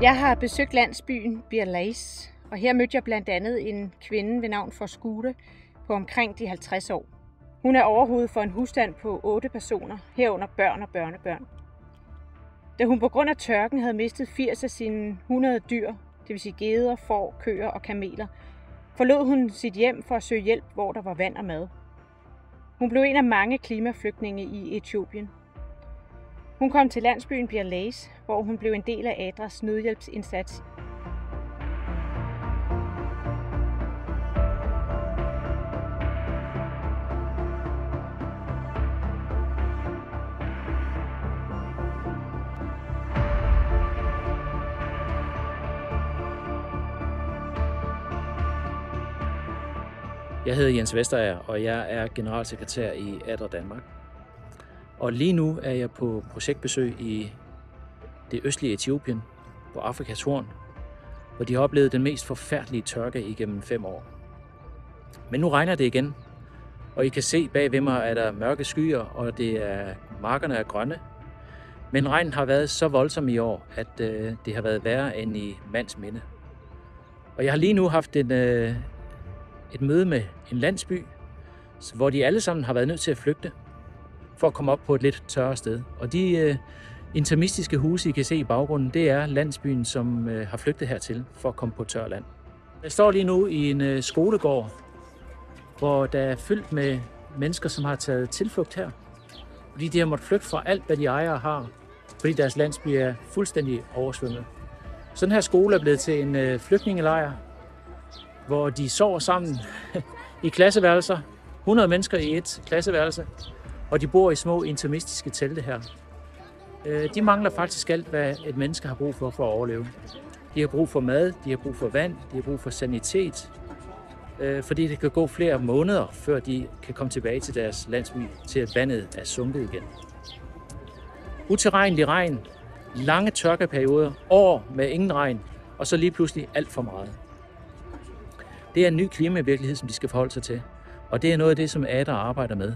Jeg har besøgt landsbyen Bir Lais, og her mødte jeg blandt andet en kvinde ved navn Forskure på omkring de 50 år. Hun er overhovedet for en husstand på 8 personer, herunder børn og børnebørn. Da hun på grund af tørken havde mistet 80 af sine 100 dyr, det vil sige geder, får, køer og kameler, forlod hun sit hjem for at søge hjælp, hvor der var vand og mad. Hun blev en af mange klimaflygtninge i Etiopien. Hun kom til landsbyen Bir Lais, hvor hun blev en del af ADRAs nødhjælpsindsats. Jeg hedder Jens Vesterager, og jeg er generalsekretær i ADRA Danmark. Og lige nu er jeg på projektbesøg i det østlige Etiopien, på Afrikas Horn, hvor de har oplevet den mest forfærdelige tørke igennem 5 år. Men nu regner det igen, og I kan se bag ved mig, at der er mørke skyer, og markerne er grønne. Men regnen har været så voldsom i år, at det har været værre end i mands minde. Og jeg har lige nu haft et møde med en landsby, hvor de alle sammen har været nødt til at flygte for at komme op på et lidt tørre sted. Og de interimistiske huse, I kan se i baggrunden, det er landsbyen, som har flygtet hertil for at komme på tør land. Jeg står lige nu i en skolegård, hvor der er fyldt med mennesker, som har taget tilflugt her. Fordi de har måttet flygte fra alt, hvad de ejer og har, fordi deres landsby er fuldstændig oversvømmet. Sådan her skole er blevet til en flygtningelejr, hvor de sover sammen i klasseværelser. 100 mennesker i et klasseværelse, og de bor i små interimistiske telte her. De mangler faktisk alt, hvad et menneske har brug for at overleve. De har brug for mad, de har brug for vand, de har brug for sanitet, fordi det kan gå flere måneder, før de kan komme tilbage til deres landsby, til at vandet er sunket igen. Utilregnelig regn, lange tørkeperioder, år med ingen regn, og så lige pludselig alt for meget. Det er en ny klimavirkelighed, som de skal forholde sig til, og det er noget af det, som ADRA arbejder med.